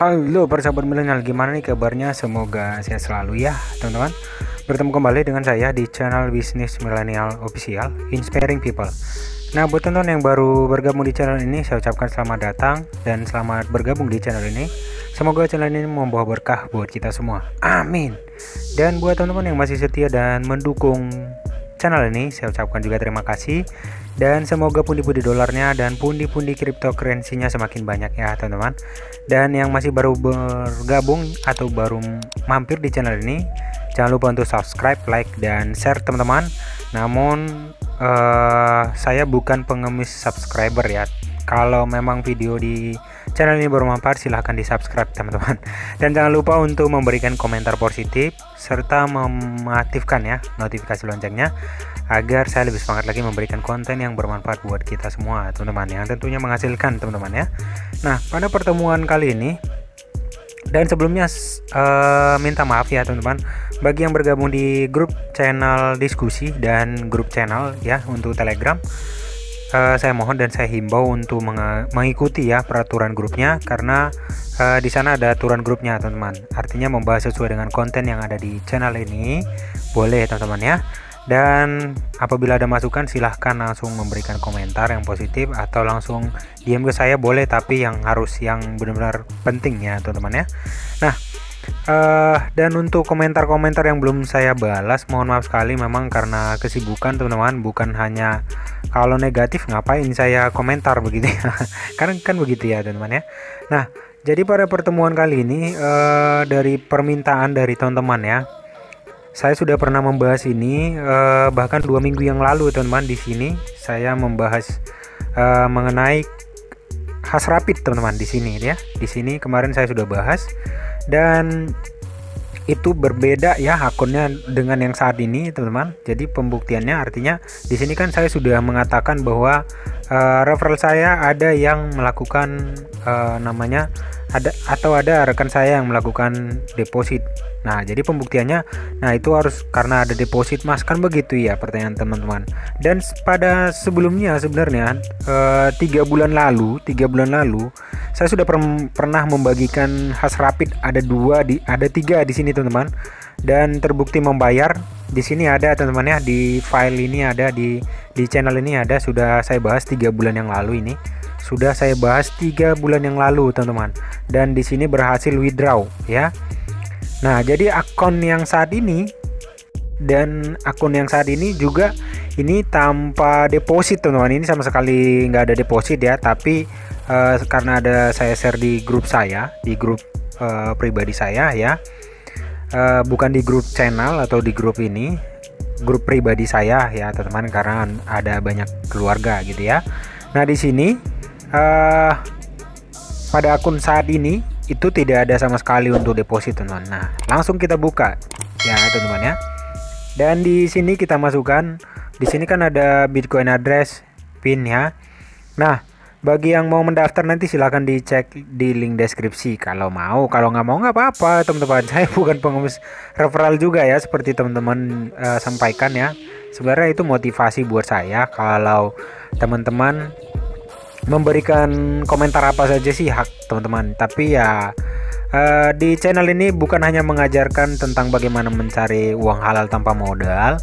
Halo para sahabat milenial, gimana nih kabarnya? Semoga sehat selalu ya teman-teman. Bertemu kembali dengan saya di channel Bisnis Milenial Official, Inspiring People. Nah, buat teman-teman yang baru bergabung di channel ini, saya ucapkan selamat datang dan selamat bergabung di channel ini. Semoga channel ini membawa berkah buat kita semua, amin. Dan buat teman-teman yang masih setia dan mendukung channel ini, saya ucapkan juga terima kasih. Dan semoga pundi-pundi dolarnya dan pundi-pundi cryptocurrency-nya semakin banyak ya teman-teman. Dan yang masih baru bergabung atau baru mampir di channel ini, jangan lupa untuk subscribe, like, dan share teman-teman. Namun saya bukan pengemis subscriber ya. Kalau memang video di channel ini bermanfaat, silahkan di subscribe teman-teman. Dan jangan lupa untuk memberikan komentar positif serta memaktifkan ya notifikasi loncengnya, agar saya lebih semangat lagi memberikan konten yang bermanfaat buat kita semua teman-teman, yang tentunya menghasilkan teman-teman ya. Nah, pada pertemuan kali ini dan sebelumnya minta maaf ya teman-teman bagi yang bergabung di grup channel diskusi dan grup channel ya untuk Telegram. Saya mohon dan saya himbau untuk mengikuti ya peraturan grupnya, karena di sana ada aturan grupnya teman-teman. Artinya membahas sesuai dengan konten yang ada di channel ini boleh teman-teman ya. Dan apabila ada masukan, silahkan langsung memberikan komentar yang positif atau langsung DM ke saya boleh, tapi yang benar-benar penting ya teman-teman ya. Nah, dan untuk komentar-komentar yang belum saya balas, mohon maaf sekali, memang karena kesibukan teman-teman. Bukan hanya kalau negatif ngapain saya komentar begitu ya. Karena kan begitu ya teman-teman ya. Nah, jadi pada pertemuan kali ini dari permintaan dari teman-teman ya, saya sudah pernah membahas ini bahkan 2 minggu yang lalu teman-teman. Di sini saya membahas mengenai hash rapid teman-teman di sini ya. Di sini kemarin saya sudah bahas, dan itu berbeda ya akunnya dengan yang saat ini teman-teman. Jadi pembuktiannya artinya di sini kan saya sudah mengatakan bahwa referral saya ada yang melakukan ada rekan saya yang melakukan deposit. Nah, jadi pembuktiannya, nah itu harus karena ada deposit mas, kan begitu ya pertanyaan teman-teman. Dan pada sebelumnya sebenarnya 3 bulan lalu saya sudah pernah membagikan hash rapid ada 3 di sini teman-teman, dan terbukti membayar. Di sini ada teman-teman ya, di file ini ada, di channel ini ada, sudah saya bahas 3 bulan yang lalu ini. Sudah saya bahas 3 bulan yang lalu teman-teman, dan di sini berhasil withdraw ya. Nah, jadi akun yang saat ini dan akun yang saat ini juga ini tanpa deposit teman-teman. Ini sama sekali nggak ada deposit ya, tapi karena ada saya share di grup saya, di grup pribadi saya ya, bukan di grup channel atau di grup ini, grup pribadi saya ya teman-teman, karena ada banyak keluarga gitu ya. Nah, di sini pada akun saat ini itu tidak ada sama sekali untuk deposit teman-teman. Nah, langsung kita buka ya teman-teman ya. Dan di sini kita masukkan, di sini kan ada Bitcoin address, PIN ya. Nah, bagi yang mau mendaftar nanti silahkan dicek di link deskripsi kalau mau. Kalau nggak mau nggak apa-apa teman-teman. Saya bukan pengemis referral juga ya, seperti teman-teman sampaikan ya. Sebenarnya itu motivasi buat saya. Kalau teman-teman memberikan komentar apa saja sih hak teman-teman, tapi ya di channel ini bukan hanya mengajarkan tentang bagaimana mencari uang halal tanpa modal,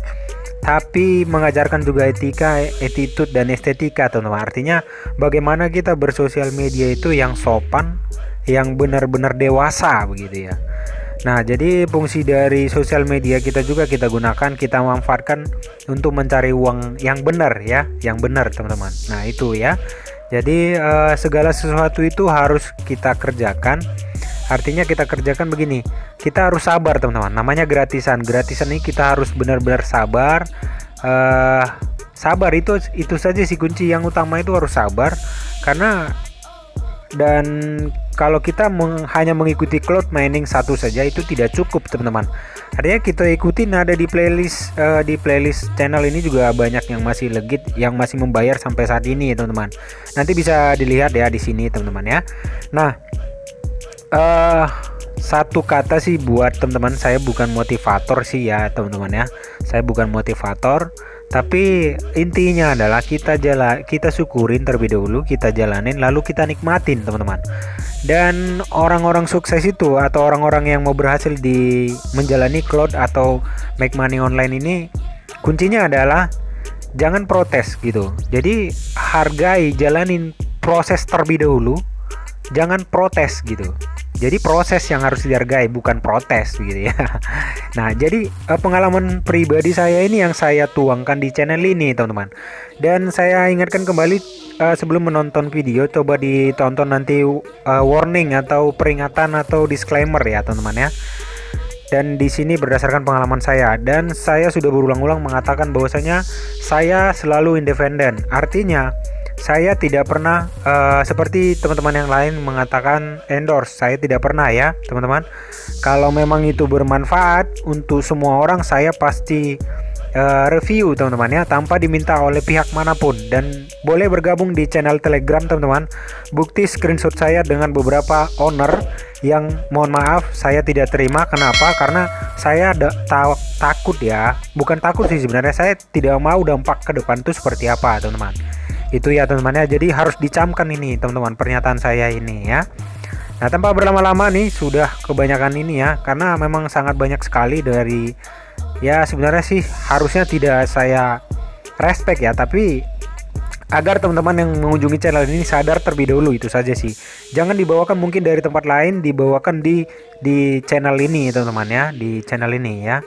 tapi mengajarkan juga etika, attitude, dan estetika teman-teman. Artinya bagaimana kita bersosial media itu yang sopan, yang benar-benar dewasa begitu ya. Nah, jadi fungsi dari sosial media kita juga kita gunakan, kita manfaatkan untuk mencari uang yang benar ya, yang benar teman-teman. Nah, itu ya. Jadi segala sesuatu itu harus kita kerjakan. Artinya kita kerjakan begini, kita harus sabar teman-teman. Namanya gratisan. Gratisan ini kita harus benar-benar sabar. Sabar itu saja sih kunci yang utama, itu harus sabar. Karena dan kalau kita hanya mengikuti cloud mining satu saja itu tidak cukup teman-teman. Artinya kita ikutin ada di playlist channel ini juga banyak yang masih legit, yang masih membayar sampai saat ini teman-teman. Nanti bisa dilihat ya di sini teman-teman ya. Nah, satu kata sih buat teman-teman, saya bukan motivator sih ya teman-teman ya. Saya bukan motivator, Tapi intinya adalah kita syukurin terlebih dahulu, kita jalanin, lalu kita nikmatin teman-teman. Dan orang-orang sukses itu atau orang-orang yang mau berhasil di menjalani cloud atau make money online ini, kuncinya adalah jangan protes gitu. Jadi hargai, jalanin proses terlebih dahulu, jangan protes gitu. Jadi proses yang harus dihargai, bukan protes gitu ya. Nah, jadi pengalaman pribadi saya ini yang saya tuangkan di channel ini teman-teman. Dan saya ingatkan kembali, sebelum menonton video coba ditonton nanti warning atau peringatan atau disclaimer ya teman-teman ya. Dan di sini berdasarkan pengalaman saya, dan saya sudah berulang-ulang mengatakan bahwasanya saya selalu independen. Artinya saya tidak pernah seperti teman-teman yang lain mengatakan endorse. Saya tidak pernah ya teman-teman. Kalau memang itu bermanfaat untuk semua orang, saya pasti review teman-teman ya, tanpa diminta oleh pihak manapun. Dan boleh bergabung di channel Telegram teman-teman. Bukti screenshot saya dengan beberapa owner yang mohon maaf saya tidak terima. Kenapa? Karena saya takut ya. Bukan takut sih sebenarnya, saya tidak mau dampak ke depan itu seperti apa teman-teman. Itu ya teman-teman ya. Jadi harus dicamkan ini teman-teman pernyataan saya ini ya. Nah, tanpa berlama-lama nih, sudah kebanyakan ini ya, karena memang sangat banyak sekali dari ya, sebenarnya sih harusnya tidak saya respect ya, tapi agar teman-teman yang mengunjungi channel ini sadar terlebih dahulu, itu saja sih. Jangan dibawakan mungkin dari tempat lain, dibawakan di channel ini teman-teman ya, di channel ini ya.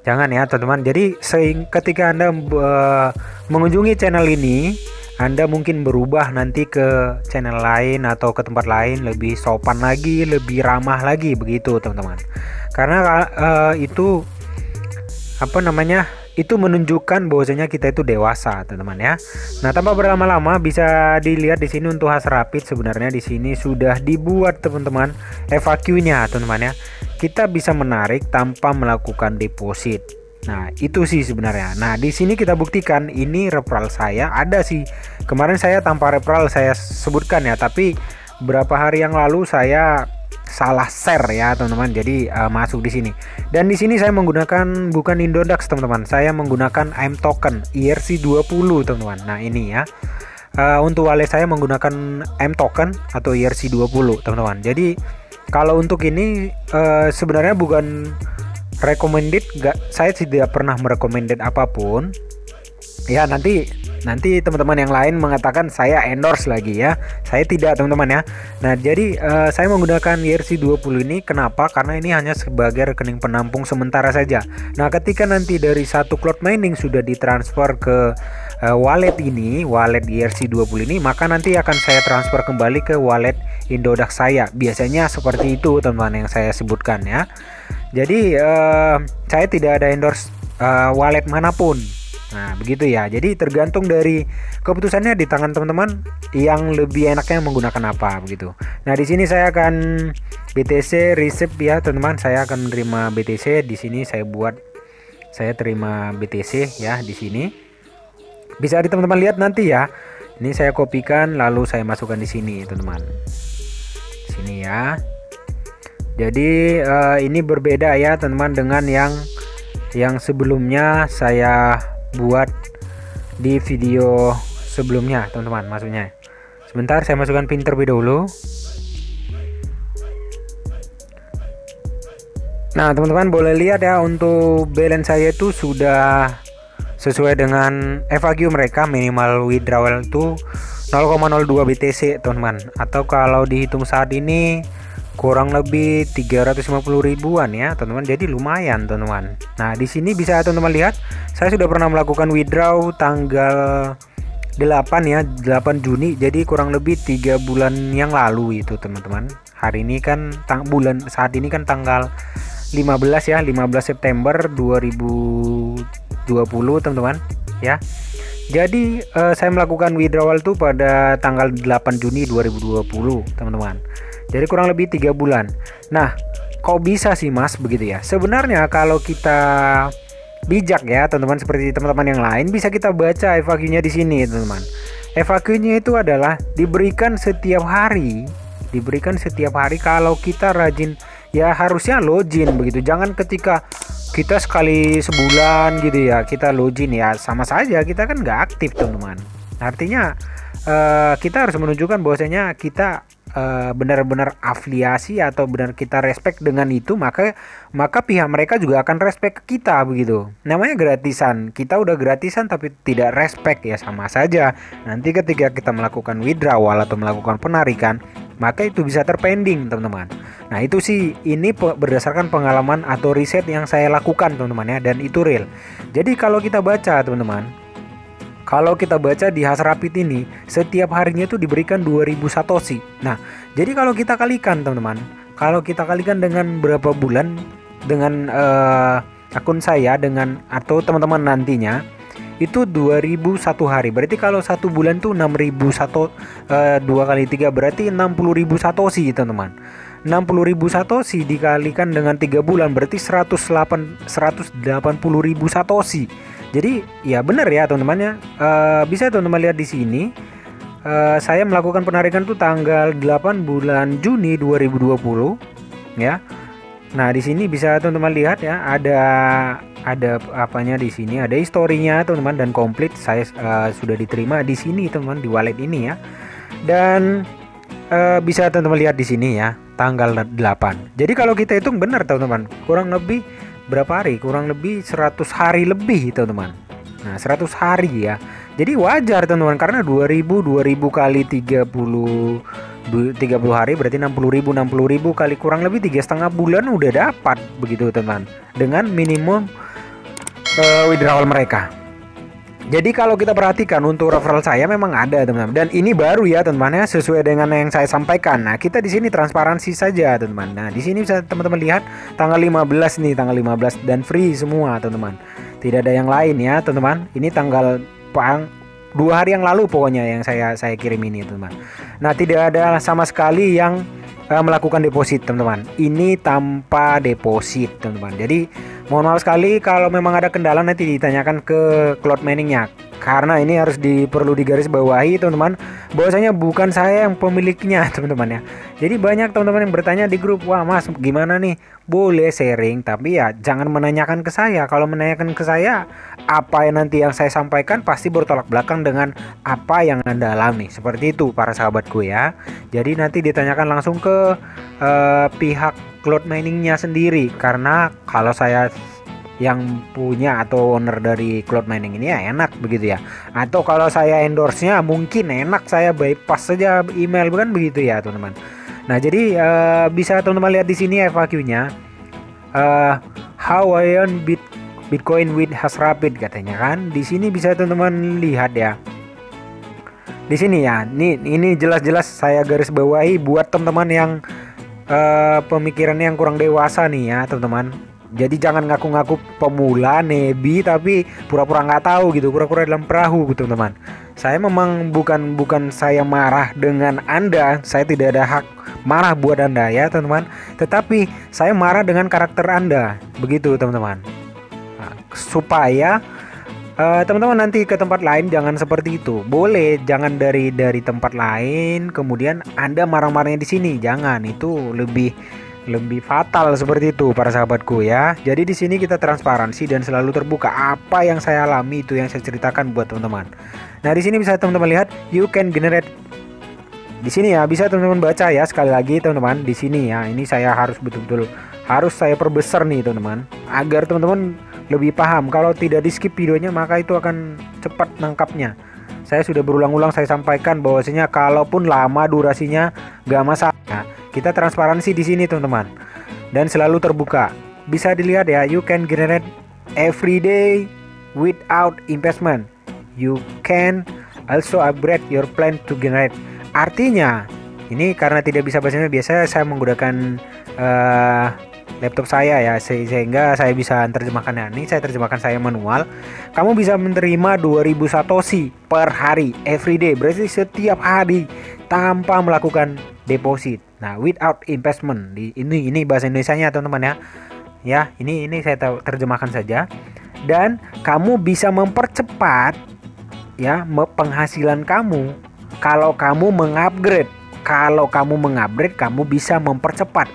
Jangan ya teman-teman. Jadi ketika Anda mengunjungi channel ini, Anda mungkin berubah nanti ke channel lain atau ke tempat lain, lebih sopan lagi, lebih ramah lagi begitu teman-teman. Karena itu apa namanya, itu menunjukkan bahwasanya kita itu dewasa teman-teman ya. Nah, tanpa berlama-lama bisa dilihat di sini untuk Has Rapid, sebenarnya di sini sudah dibuat teman-teman FAQ-nya teman-teman ya. Kita bisa menarik tanpa melakukan deposit. Nah, itu sih sebenarnya. Nah, di sini kita buktikan ini referral saya ada sih. Kemarin saya tanpa referral saya sebutkan ya, tapi berapa hari yang lalu saya salah share ya teman-teman. Jadi masuk di sini. Dan di sini saya menggunakan bukan Indodax teman-teman. Saya menggunakan AIM token ERC20 teman-teman. Nah, ini ya. Untuk wallet saya menggunakan AIM token atau ERC20 teman-teman. Jadi kalau untuk ini sebenarnya bukan recommended, saya tidak pernah merekomended apapun ya. Nanti teman-teman yang lain mengatakan saya endorse lagi ya, saya tidak teman-teman ya. Nah, jadi saya menggunakan ERC20 ini kenapa? Karena ini hanya sebagai rekening penampung sementara saja. Nah, ketika nanti dari satu cloud mining sudah ditransfer ke wallet ini, wallet ERC20 ini, maka nanti akan saya transfer kembali ke wallet Indodax saya. Biasanya seperti itu teman-teman yang saya sebutkan ya. Jadi saya tidak ada endorse wallet manapun. Nah, begitu ya. Jadi tergantung dari keputusannya di tangan teman-teman yang lebih enaknya menggunakan apa begitu. Nah, di sini saya akan BTC receipt ya teman-teman. Saya akan menerima BTC di sini, saya terima BTC ya di sini. Bisa di teman-teman lihat nanti ya. Ini saya kopikan lalu saya masukkan di sini teman-teman. Sini ya. Jadi ini berbeda ya teman-teman dengan yang sebelumnya saya buat di video sebelumnya teman-teman. Maksudnya sebentar saya masukkan pin terlebih dahulu. Nah, teman-teman boleh lihat ya, untuk balance saya itu sudah sesuai dengan FAQ mereka. Minimal withdrawal itu 0,02 BTC teman-teman, atau kalau dihitung saat ini kurang lebih 350 ribuan ya teman-teman. Jadi lumayan teman-teman. Nah, di sini bisa teman-teman lihat saya sudah pernah melakukan withdraw tanggal 8 ya, 8 Juni. Jadi kurang lebih 3 bulan yang lalu itu teman-teman. Hari ini kan saat ini kan tanggal 15 ya, 15 September 2020 teman-teman ya. Jadi saya melakukan withdrawal itu pada tanggal 8 Juni 2020 teman-teman. Jadi kurang lebih 3 bulan. Nah, kok bisa sih Mas begitu ya? Sebenarnya kalau kita bijak ya teman-teman, seperti teman-teman yang lain, bisa kita baca FAQ-nya di sini teman-teman. FAQ-nya itu adalah diberikan setiap hari kalau kita rajin ya, harusnya login begitu. Jangan ketika kita sekali sebulan gitu ya kita login ya, sama saja kita kan nggak aktif teman-teman. Artinya kita harus menunjukkan bahwasanya kita benar-benar afiliasi atau benar kita respect dengan itu, maka pihak mereka juga akan respect ke kita begitu. Namanya gratisan, kita udah gratisan tapi tidak respect ya sama saja. Nanti ketika kita melakukan withdrawal atau melakukan penarikan, maka itu bisa terpending teman-teman. Nah itu sih ini berdasarkan pengalaman atau riset yang saya lakukan teman-teman ya, dan itu real. Jadi kalau kita baca teman-teman, kalau kita baca di Hasrapid ini setiap harinya itu diberikan 2000 satoshi. Nah jadi kalau kita kalikan teman-teman, kalau kita kalikan dengan berapa bulan dengan akun saya dengan atau teman-teman nantinya itu 2000 satu hari. Berarti kalau satu bulan tuh 6000 satu 2 kali 3 berarti 60.000 satoshi teman-teman. 60.000 satoshi dikalikan dengan 3 bulan berarti 180.000 satoshi. Jadi ya benar ya teman-teman ya. Bisa teman-teman lihat di sini. Saya melakukan penarikan tuh tanggal 8 bulan Juni 2020 ya. Nah, di sini bisa teman-teman lihat ya, ada apanya di sini, ada historinya teman-teman dan komplit. Saya sudah diterima di sini teman-teman di wallet ini ya. Dan bisa teman-teman lihat di sini ya, tanggal 8. Jadi kalau kita hitung benar teman-teman, kurang lebih berapa hari? Kurang lebih 100 hari lebih teman-teman. Nah 100 hari ya. Jadi wajar teman-teman, karena 2000 kali 30 hari berarti 60.000 kali kurang lebih 3,5 bulan udah dapat begitu teman-teman, dengan minimum withdrawal mereka. Jadi kalau kita perhatikan untuk referral saya memang ada teman-teman, dan ini baru ya teman-teman ya, sesuai dengan yang saya sampaikan. Nah kita di sini transparansi saja teman-teman. Nah di sini bisa teman-teman lihat tanggal 15 nih, tanggal 15 dan free semua teman-teman. Tidak ada yang lain ya teman-teman. Ini tanggal 2 hari yang lalu pokoknya yang saya kirim ini teman-teman. Nah tidak ada sama sekali yang melakukan deposit teman-teman. Ini tanpa deposit teman-teman. Jadi mohon maaf sekali kalau memang ada kendala nanti ditanyakan ke cloud miningnya, karena ini harus perlu digarisbawahi teman-teman, bahwasanya bukan saya yang pemiliknya teman-teman ya. Jadi banyak teman-teman yang bertanya di grup, wah mas gimana nih, boleh sharing tapi ya jangan menanyakan ke saya. Kalau menanyakan ke saya, apa yang nanti yang saya sampaikan pasti bertolak belakang dengan apa yang Anda alami. Seperti itu para sahabatku ya. Jadi nanti ditanyakan langsung ke pihak cloud miningnya sendiri, karena kalau saya yang punya atau owner dari cloud mining ini ya enak begitu ya. Atau kalau saya endorse-nya mungkin enak saya bypass saja email, bukan begitu ya teman-teman. Nah jadi bisa teman-teman lihat di sini FAQ-nya, how I earn Bitcoin with Hasrapid katanya kan. Di sini bisa teman-teman lihat ya. Di sini ya, ini jelas-jelas saya garis bawahi buat teman-teman yang pemikirannya yang kurang dewasa nih ya teman-teman. Jadi jangan ngaku-ngaku pemula nebi tapi pura-pura nggak tahu gitu, pura-pura dalam perahu gitu teman-teman. Saya memang bukan saya marah dengan Anda, saya tidak ada hak marah buat Anda ya teman-teman. Tetapi saya marah dengan karakter Anda, begitu teman-teman. Nah, supaya teman-teman nanti ke tempat lain jangan seperti itu. Boleh jangan dari tempat lain kemudian Anda marah-marahnya di sini, jangan, itu lebih fatal seperti itu para sahabatku ya. Jadi di sini kita transparansi dan selalu terbuka. Apa yang saya alami itu yang saya ceritakan buat teman-teman. Nah di sini bisa teman-teman lihat, you can generate. Di sini ya bisa teman-teman baca ya sekali lagi teman-teman. Di sini ya, ini saya harus betul-betul harus saya perbesar nih teman-teman, agar teman-teman lebih paham. Kalau tidak di skip videonya maka itu akan cepat nangkapnya. Saya sudah berulang-ulang saya sampaikan bahwasanya kalaupun lama durasinya gak masalah. Kita transparansi di sini teman-teman dan selalu terbuka. Bisa dilihat ya, you can generate every day without investment. You can also upgrade your plan to generate. Artinya ini karena tidak bisa bahasanya, biasa saya menggunakan laptop saya ya, sehingga saya bisa terjemahkannya. Ini saya terjemahkan saya manual. Kamu bisa menerima 2000 satoshi per hari, everyday, berarti setiap hari tanpa melakukan deposit. Nah, without investment. Ini bahasa Indonesianya teman-teman ya. Ya, ini saya terjemahkan saja. Dan kamu bisa mempercepat ya penghasilan kamu kalau kamu mengupgrade. kalau kamu mengupgrade, kamu bisa mempercepat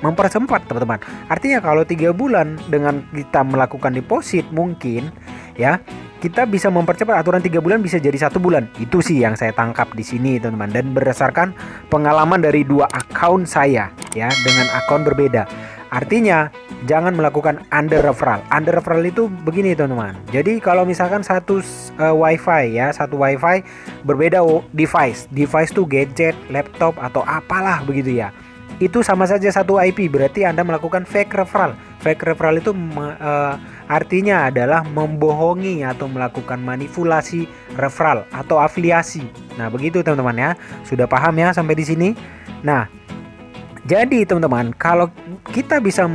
teman-teman. Artinya kalau 3 bulan dengan kita melakukan deposit, mungkin ya kita bisa mempercepat. Aturan 3 bulan bisa jadi 1 bulan. Itu sih yang saya tangkap di sini teman-teman, dan berdasarkan pengalaman dari 2 akun saya ya, dengan akun berbeda. Artinya jangan melakukan under referral. Under referral itu begini teman-teman. Jadi kalau misalkan satu wifi ya, satu wifi berbeda device. Device tuh gadget, laptop atau apalah begitu ya. Itu sama saja satu IP, berarti Anda melakukan fake referral. Fake referral itu artinya adalah membohongi atau melakukan manipulasi referral atau afiliasi. Nah, begitu teman-teman ya. Sudah paham ya sampai di sini? Nah, jadi teman-teman, kalau kita bisa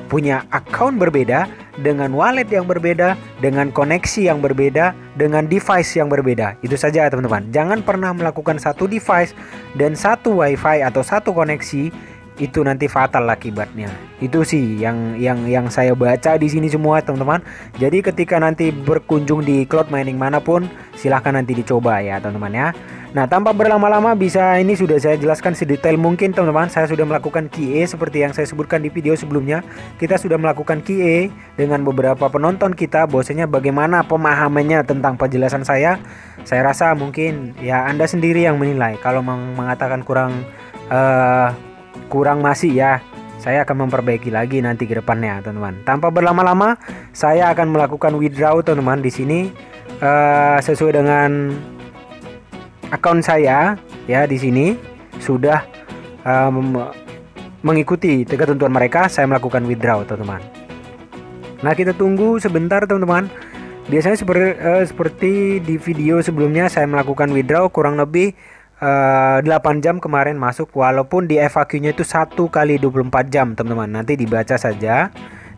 punya account berbeda dengan wallet yang berbeda, dengan koneksi yang berbeda, dengan device yang berbeda, itu saja teman-teman. Jangan pernah melakukan satu device dan satu wifi atau satu koneksi, itu nanti fatal akibatnya. Itu sih yang saya baca di sini semua teman-teman. Jadi ketika nanti berkunjung di cloud mining manapun, silahkan nanti dicoba ya teman-teman ya. Nah, tanpa berlama-lama, ini sudah saya jelaskan sedetail mungkin teman-teman. Saya sudah melakukan QA seperti yang saya sebutkan di video sebelumnya. Kita sudah melakukan QA dengan beberapa penonton kita, bahwasanya bagaimana pemahamannya tentang penjelasan saya. Saya rasa mungkin ya Anda sendiri yang menilai. Kalau mengatakan kurang masih ya, saya akan memperbaiki lagi nanti ke depannya teman-teman. Tanpa berlama-lama, saya akan melakukan withdraw teman-teman di sini sesuai dengan akun saya ya. Di sini sudah mengikuti ketentuan mereka, saya melakukan withdraw teman-teman. Nah, kita tunggu sebentar teman-teman. Biasanya seperti di video sebelumnya, saya melakukan withdraw kurang lebih 8 jam kemarin masuk, walaupun di FAQ-nya itu 1 kali 24 jam teman-teman. Nanti dibaca saja.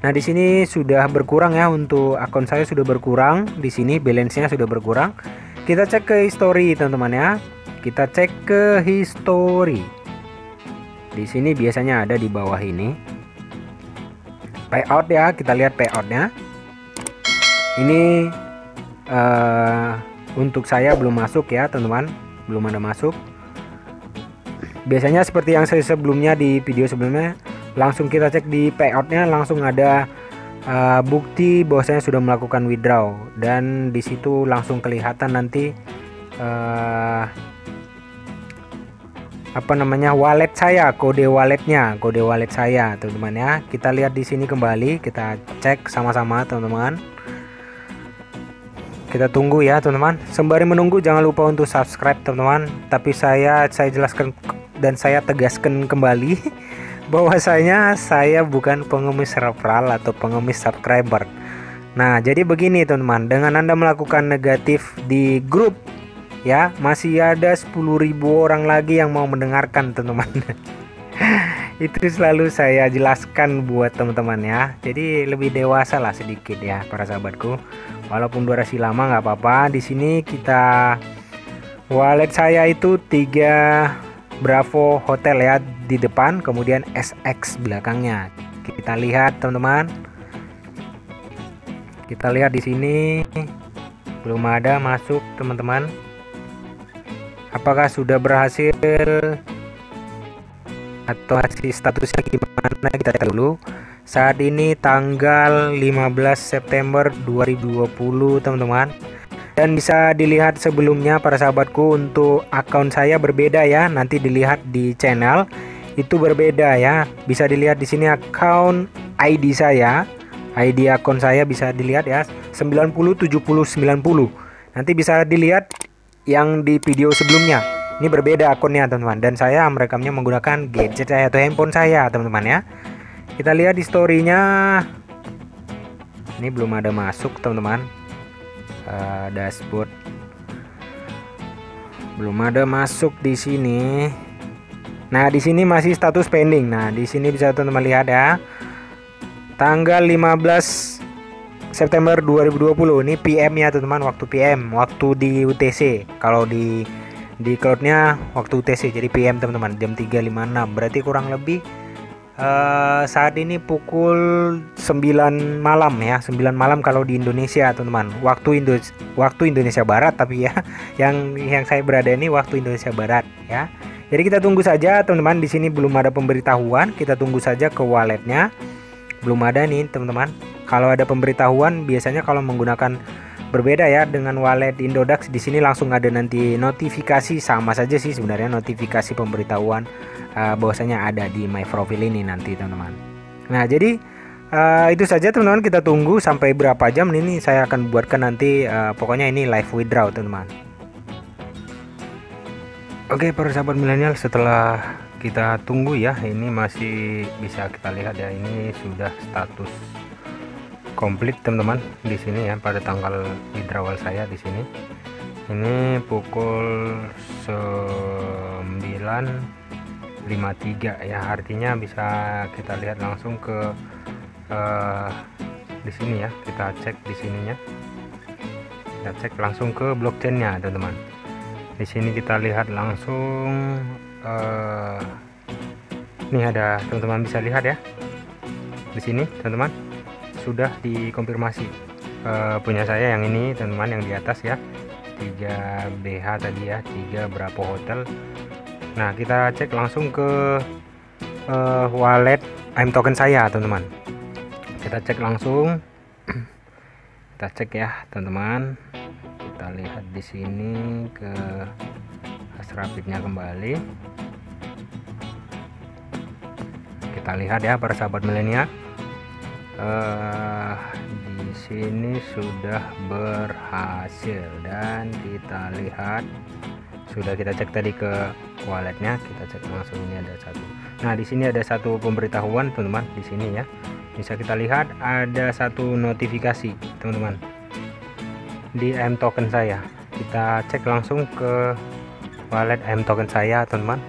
Nah, di sini sudah berkurang ya, untuk akun saya sudah berkurang. Di sini balance-nya sudah berkurang. Kita cek ke history teman-teman ya. Kita cek ke history. Di sini biasanya ada di bawah ini. Payout ya, kita lihat payoutnya. Ini untuk saya belum masuk ya teman-teman, belum ada masuk. Biasanya seperti yang saya sebelumnya di video sebelumnya, langsung kita cek di payoutnya, langsung ada bukti bahwasanya sudah melakukan withdraw, dan di situ langsung kelihatan nanti wallet saya, kode wallet saya teman-teman ya. Kita lihat di sini kembali, kita cek sama-sama teman-teman. Kita tunggu ya teman-teman. Sembari menunggu, jangan lupa untuk subscribe teman-teman. Tapi saya jelaskan dan saya tegaskan kembali bahwasanya saya bukan pengemis referral atau pengemis subscriber. Nah, jadi begini teman-teman, dengan Anda melakukan negatif di grup ya, masih ada 10.000 orang lagi yang mau mendengarkan teman-teman. Itu selalu saya jelaskan buat teman-teman ya. Jadi lebih dewasa lah sedikit ya para sahabatku. Walaupun durasi lama nggak apa-apa. Di sini kita wallet saya itu 3 Bravo Hotel ya di depan, kemudian SX belakangnya. Kita lihat teman-teman. Kita lihat di sini belum ada masuk teman-teman. Apakah sudah berhasil atau hasil statusnya gimana, kita lihat dulu. Saat ini tanggal 15 September 2020 teman-teman. Dan bisa dilihat sebelumnya para sahabatku, untuk akun saya berbeda ya. Nanti dilihat di channel itu berbeda ya. Bisa dilihat di sini akun ID saya. ID akun saya bisa dilihat ya, 907090. Nanti bisa dilihat yang di video sebelumnya. Ini berbeda akunnya teman-teman, dan saya merekamnya menggunakan gadget saya atau handphone saya teman-teman ya. Kita lihat di story-nya. Ini belum ada masuk teman-teman. Dashboard belum ada masuk di sini. Nah, di sini masih status pending. Nah, di sini bisa teman-teman lihat ya. Tanggal 15 September 2020 ini PM ya teman-teman, waktu PM, waktu di UTC. Kalau di cloudnya waktu UTC, jadi PM teman-teman, jam 3.56. Berarti kurang lebih saat ini pukul 9 malam ya, 9 malam kalau di Indonesia teman-teman. Waktu Indonesia Barat tapi ya, yang saya berada ini waktu Indonesia Barat ya. Jadi kita tunggu saja teman-teman, di sini belum ada pemberitahuan, kita tunggu saja ke walletnya. Belum ada nih teman-teman. Kalau ada pemberitahuan biasanya kalau menggunakan berbeda ya dengan wallet Indodax, di sini langsung ada nanti notifikasi, sama saja sih sebenarnya notifikasi pemberitahuan bahwasanya ada di my profile ini nanti teman-teman. Nah, jadi itu saja teman-teman, kita tunggu sampai berapa jam ini saya akan buatkan nanti pokoknya ini live withdraw teman-teman. Oke para sahabat milenial, setelah kita tunggu ya, ini masih bisa kita lihat ya, ini sudah status komplit teman-teman di sini ya pada tanggal withdrawal saya di sini. Ini pukul 9.53 ya, artinya bisa kita lihat langsung ke di sini ya, kita cek di sininya, kita cek langsung ke blockchainnya teman-teman. Di sini kita lihat langsung ini ada teman-teman bisa lihat ya, di sini teman-teman sudah dikonfirmasi punya saya yang ini teman-teman, yang di atas ya 3BH tadi ya, 3 berapa hotel. Nah kita cek langsung ke wallet AM token saya teman-teman, kita cek langsung, kita cek ya teman-teman, kita lihat di sini ke Hasrapidnya kembali, kita lihat ya para sahabat milenial, di sini sudah berhasil dan kita lihat sudah kita cek tadi ke walletnya, kita cek langsung ini ada satu. Nah di sini ada satu pemberitahuan teman-teman, di sini ya bisa kita lihat ada satu notifikasi teman-teman di AM token saya. Kita cek langsung ke wallet AM token saya teman-teman,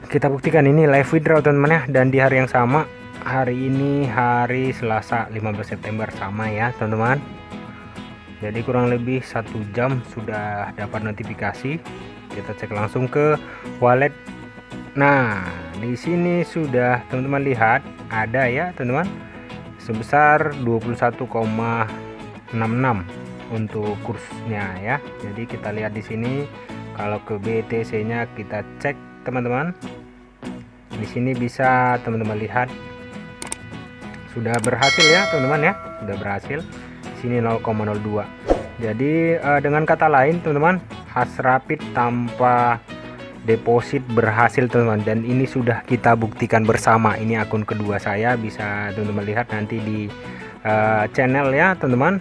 kita buktikan ini live withdraw teman-teman ya, dan di hari yang sama, hari ini hari Selasa 15 September sama ya teman-teman. Jadi kurang lebih 1 jam sudah dapat notifikasi. Kita cek langsung ke wallet. Nah di sini sudah teman-teman lihat ada ya teman-teman, sebesar 21,66 untuk kursnya ya. Jadi kita lihat di sini kalau ke BTC-nya kita cek teman-teman, di sini bisa teman-teman lihat sudah berhasil ya teman-teman ya, sudah berhasil. Sini 0,02. Jadi dengan kata lain teman-teman, Hasrapid tanpa deposit berhasil teman-teman, dan ini sudah kita buktikan bersama. Ini akun kedua saya, bisa teman-teman lihat nanti di channel ya teman-teman.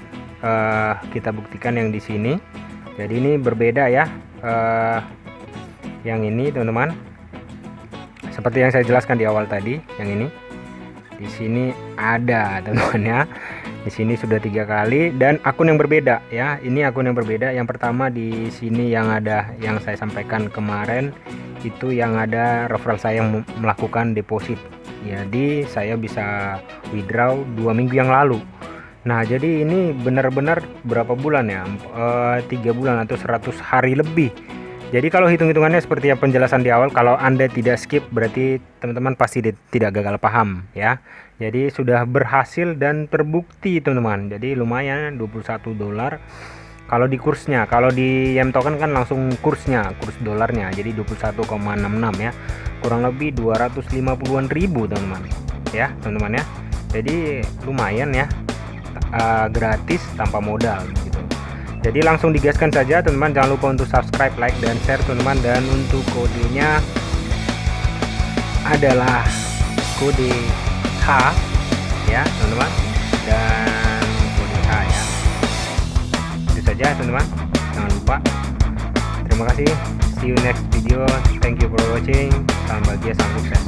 Kita buktikan yang di sini. Jadi ini berbeda ya, yang ini teman-teman, seperti yang saya jelaskan di awal tadi. Yang ini di sini ada teman-teman ya, di sini sudah 3 kali dan akun yang berbeda ya. Ini akun yang berbeda. Yang pertama di sini yang ada, yang saya sampaikan kemarin itu yang ada referral saya yang melakukan deposit. Jadi saya bisa withdraw 2 minggu yang lalu. Nah jadi ini benar-benar berapa bulan ya, 3 bulan atau 100 hari lebih. Jadi kalau hitung-hitungannya seperti yang penjelasan di awal, kalau Anda tidak skip berarti teman-teman pasti tidak gagal paham ya. Jadi sudah berhasil dan terbukti teman-teman. Jadi lumayan $21 kalau di kursnya. Kalau di YM token kan langsung kursnya, kurs dolarnya. Jadi 21,66 ya. Kurang lebih 250-an ribu teman-teman. Ya, teman-teman ya. Jadi lumayan ya. Gratis tanpa modal gitu. Jadi langsung digaskan saja teman-teman. Jangan lupa untuk subscribe, like dan share teman-teman, dan untuk kodenya adalah kode H ya teman-teman, dan kode H ya. Itu saja teman-teman, jangan lupa. Terima kasih, see you next video, thank you for watching, salam bahagia, salam sukses.